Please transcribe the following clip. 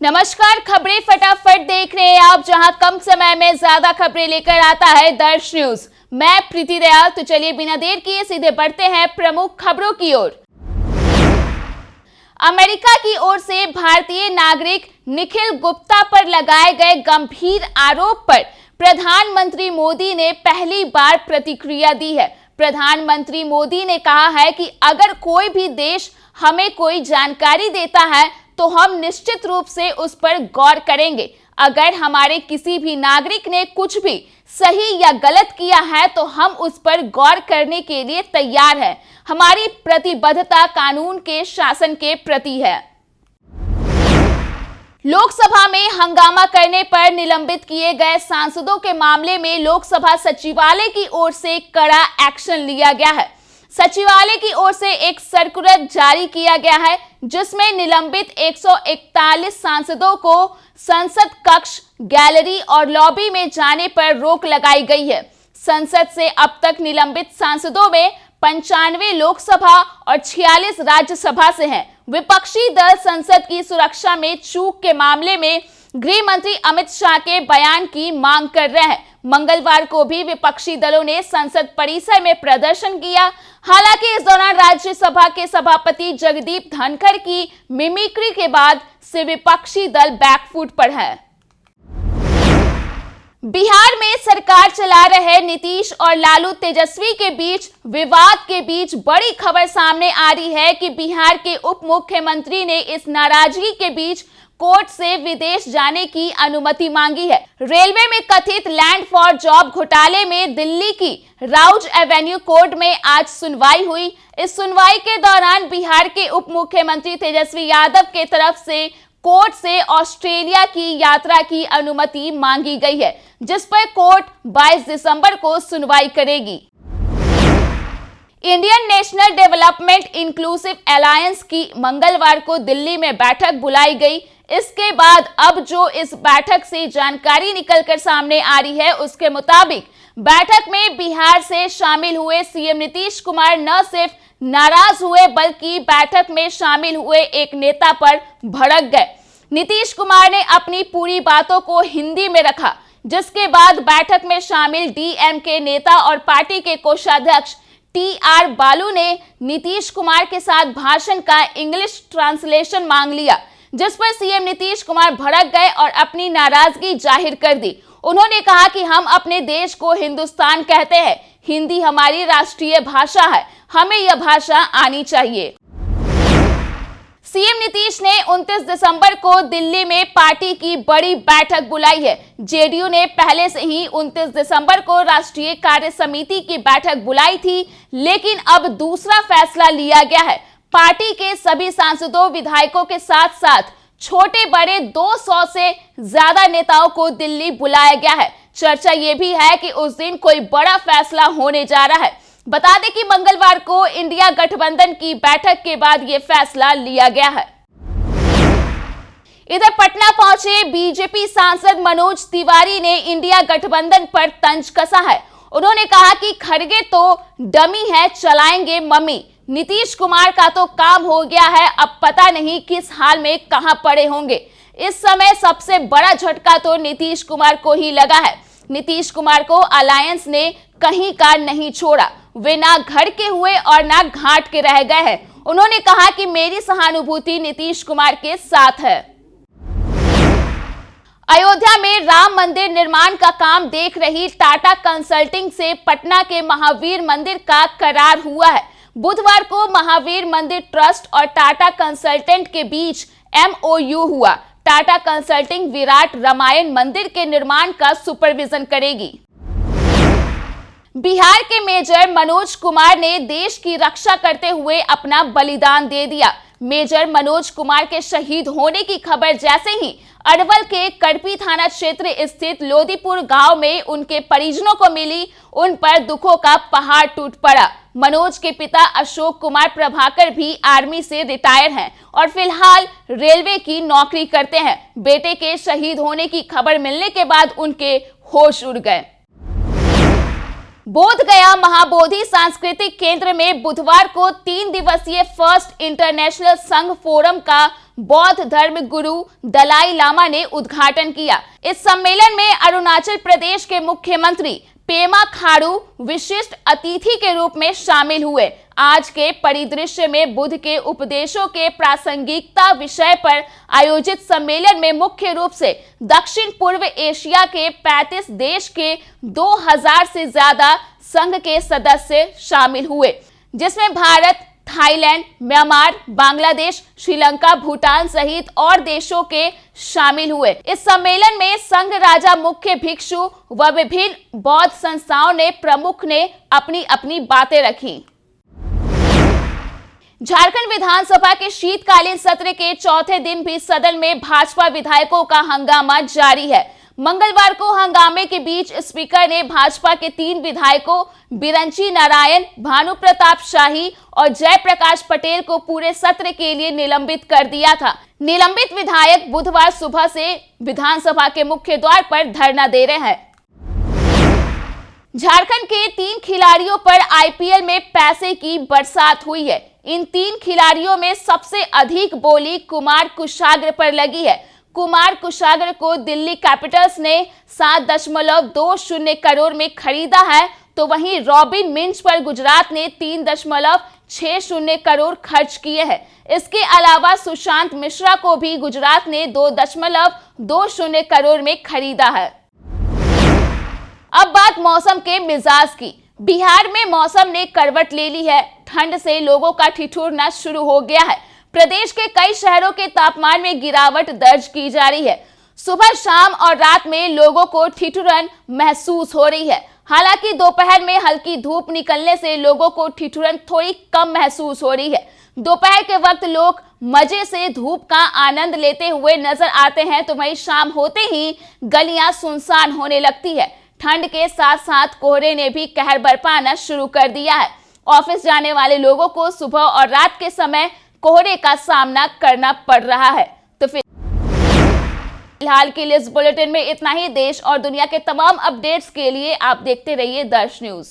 नमस्कार, खबरें फटाफट देख रहे हैं आप, जहां कम समय में ज्यादा खबरें लेकर आता है दर्श न्यूज। मैं प्रीति दयाल। तो चलिए बिना देर किए सीधे बढ़ते हैं प्रमुख खबरों की ओर। अमेरिका की ओर से भारतीय नागरिक निखिल गुप्ता पर लगाए गए गंभीर आरोप पर प्रधानमंत्री मोदी ने पहली बार प्रतिक्रिया दी है। प्रधानमंत्री मोदी ने कहा है कि अगर कोई भी देश हमें कोई जानकारी देता है तो हम निश्चित रूप से उस पर गौर करेंगे। अगर हमारे किसी भी नागरिक ने कुछ भी सही या गलत किया है तो हम उस पर गौर करने के लिए तैयार हैं। हमारी प्रतिबद्धता कानून के शासन के प्रति है। लोकसभा में हंगामा करने पर निलंबित किए गए सांसदों के मामले में लोकसभा सचिवालय की ओर से कड़ा एक्शन लिया गया है। सचिवालय की ओर से एक सर्कुलर जारी किया गया है जिसमें निलंबित 141 सांसदों को संसद कक्ष, गैलरी और लॉबी में जाने पर रोक लगाई गई है। संसद से अब तक निलंबित सांसदों में 95 लोकसभा और 46 राज्यसभा से हैं। विपक्षी दल संसद की सुरक्षा में चूक के मामले में गृह मंत्री अमित शाह के बयान की मांग कर रहे हैं। मंगलवार को भी विपक्षी दलों ने संसद परिसर में प्रदर्शन किया। हालांकि इस दौरान राज्यसभा के सभापति जगदीप धनखड़ की मिमिक्री के बाद से विपक्षी दल बैकफुट पर है। बिहार में सरकार चला रहे नीतीश और लालू तेजस्वी के बीच विवाद के बीच बड़ी खबर सामने आ रही है कि बिहार के उप मुख्यमंत्री ने इस नाराजगी के बीच कोर्ट से विदेश जाने की अनुमति मांगी है। रेलवे में कथित लैंड फॉर जॉब घोटाले में दिल्ली की राउज एवेन्यू कोर्ट में आज सुनवाई हुई। इस सुनवाई के दौरान बिहार के उप मुख्यमंत्री तेजस्वी यादव के तरफ से कोर्ट से ऑस्ट्रेलिया की यात्रा की अनुमति मांगी गई है, जिस पर कोर्ट 22 दिसंबर को सुनवाई करेगी। Indian national development inclusive alliance की मंगलवार को दिल्ली में बैठक बुलाई गई। इसके बाद अब जो इस बैठक से जानकारी निकलकर सामने आ रही है, उसके मुताबिक बैठक में बिहार से शामिल हुए सीएम नीतीश कुमार न सिर्फ नाराज हुए बल्कि बैठक में शामिल हुए एक नेता पर भड़क गए। नीतीश कुमार ने अपनी पूरी बातों को हिंदी में रखा, जिसके बाद बैठक में शामिल डीएमके नेता और पार्टी के कोषाध्यक्ष टीआर बालू ने नीतीश कुमार के साथ भाषण का इंग्लिश ट्रांसलेशन मांग लिया, जिस पर सीएम नीतीश कुमार भड़क गए और अपनी नाराजगी जाहिर कर दी। उन्होंने कहा कि हम अपने देश को हिंदुस्तान कहते हैं, हिंदी हमारी राष्ट्रीय भाषा है, हमें यह भाषा आनी चाहिए। सीएम नीतीश ने 29 दिसंबर को दिल्ली में पार्टी की बड़ी बैठक बुलाई है। जेडीयू ने पहले से ही 29 दिसंबर को राष्ट्रीय कार्य समिति की बैठक बुलाई थी, लेकिन अब दूसरा फैसला लिया गया है। पार्टी के सभी सांसदों, विधायकों के साथ साथ छोटे बड़े 200 से ज्यादा नेताओं को दिल्ली बुलाया गया है। चर्चा ये भी है कि उस दिन कोई बड़ा फैसला होने जा रहा है। बता दें कि मंगलवार को इंडिया गठबंधन की बैठक के बाद ये फैसला लिया गया है। इधर पटना पहुंचे बीजेपी सांसद मनोज तिवारी ने इंडिया गठबंधन पर तंज कसा है। उन्होंने कहा कि खड़गे तो डमी है, चलाएंगे मम्मी। नीतीश कुमार का तो काम हो गया है, अब पता नहीं किस हाल में कहां पड़े होंगे। इस समय सबसे बड़ा झटका तो नीतीश कुमार को ही लगा है। नीतीश कुमार को अलायंस ने कहीं का नहीं छोड़ा। वे ना घर के हुए और ना घाट के रह गए हैं। उन्होंने कहा कि मेरी सहानुभूति नीतीश कुमार के साथ है। अयोध्या में राम मंदिर निर्माण का काम देख रही टाटा कंसल्टिंग से पटना के महावीर मंदिर का करार हुआ है। बुधवार को महावीर मंदिर ट्रस्ट और टाटा कंसल्टेंट के बीच MOU हुआ। टाटा कंसल्टिंग विराट रामायण मंदिर के निर्माण का सुपरविजन करेगी। बिहार के मेजर मनोज कुमार ने देश की रक्षा करते हुए अपना बलिदान दे दिया। मेजर मनोज कुमार के शहीद होने की खबर जैसे ही अरवल के कड़पी थाना क्षेत्र स्थित लोदीपुर गांव में उनके परिजनों को मिली, उन पर दुखों का पहाड़ टूट पड़ा। मनोज के पिता अशोक कुमार प्रभाकर भी आर्मी से रिटायर हैं और फिलहाल रेलवे की नौकरी करते हैं। बेटे के शहीद होने की खबर मिलने के बाद उनके होश उड़ गए। बोध गया महाबोधि सांस्कृतिक केंद्र में बुधवार को 3 दिवसीय फर्स्ट इंटरनेशनल संघ फोरम का बौद्ध धर्म गुरु दलाई लामा ने उद्घाटन किया। इस सम्मेलन में अरुणाचल प्रदेश के मुख्यमंत्री पेमा खांडू विशिष्ट अतिथि के रूप में शामिल हुए। आज के परिदृश्य में बुद्ध के उपदेशों के प्रासंगिकता विषय पर आयोजित सम्मेलन में मुख्य रूप से दक्षिण पूर्व एशिया के 35 देश के 2000 से ज्यादा संघ के सदस्य शामिल हुए, जिसमें भारत, थाईलैंड, म्यांमार, बांग्लादेश, श्रीलंका, भूटान सहित और देशों के शामिल हुए। इस सम्मेलन में संघ राजा, मुख्य भिक्षु व विभिन्न बौद्ध संस्थाओं ने प्रमुख ने अपनी अपनी बातें रखी। झारखंड विधानसभा के शीतकालीन सत्र के चौथे दिन भी सदन में भाजपा विधायकों का हंगामा जारी है। मंगलवार को हंगामे के बीच स्पीकर ने भाजपा के 3 विधायकों बिरंची नारायण, भानु प्रताप शाही और जयप्रकाश पटेल को पूरे सत्र के लिए निलंबित कर दिया था। निलंबित विधायक बुधवार सुबह से विधानसभा के मुख्य द्वार पर धरना दे रहे हैं। झारखंड के 3 खिलाड़ियों पर आईपीएल में पैसे की बरसात हुई है। इन 3 खिलाड़ियों में सबसे अधिक बोली कुमार कुशाग्र पर लगी है। कुमार कुशाग्र को दिल्ली कैपिटल्स ने 7.20 करोड़ में खरीदा है, तो वहीं रॉबिन मिंज पर गुजरात ने 3.60 करोड़ खर्च किए हैं। इसके अलावा सुशांत मिश्रा को भी गुजरात ने 2.20 करोड़ में खरीदा है। अब बात मौसम के मिजाज की। बिहार में मौसम ने करवट ले ली है। ठंड से लोगों का ठिठुरना शुरू हो गया है। प्रदेश के कई शहरों के तापमान में गिरावट दर्ज की जा रही है। सुबह, शाम और रात में लोगों को ठिठुरन महसूस हो रही है। हालांकि दोपहर में हल्की धूप निकलने से लोगों को ठिठुरन थोड़ी कम महसूस हो रही है। दोपहर के वक्त लोग मजे से धूप का आनंद लेते हुए नजर आते हैं, तो वहीं शाम होते ही गलियां सुनसान होने लगती है। ठंड के साथ साथ कोहरे ने भी कहर बरपाना शुरू कर दिया है। ऑफिस जाने वाले लोगों को सुबह और रात के समय कोहरे का सामना करना पड़ रहा है। तो फिलहाल के लिए इस बुलेटिन में इतना ही। देश और दुनिया के तमाम अपडेट्स के लिए आप देखते रहिए दर्श न्यूज।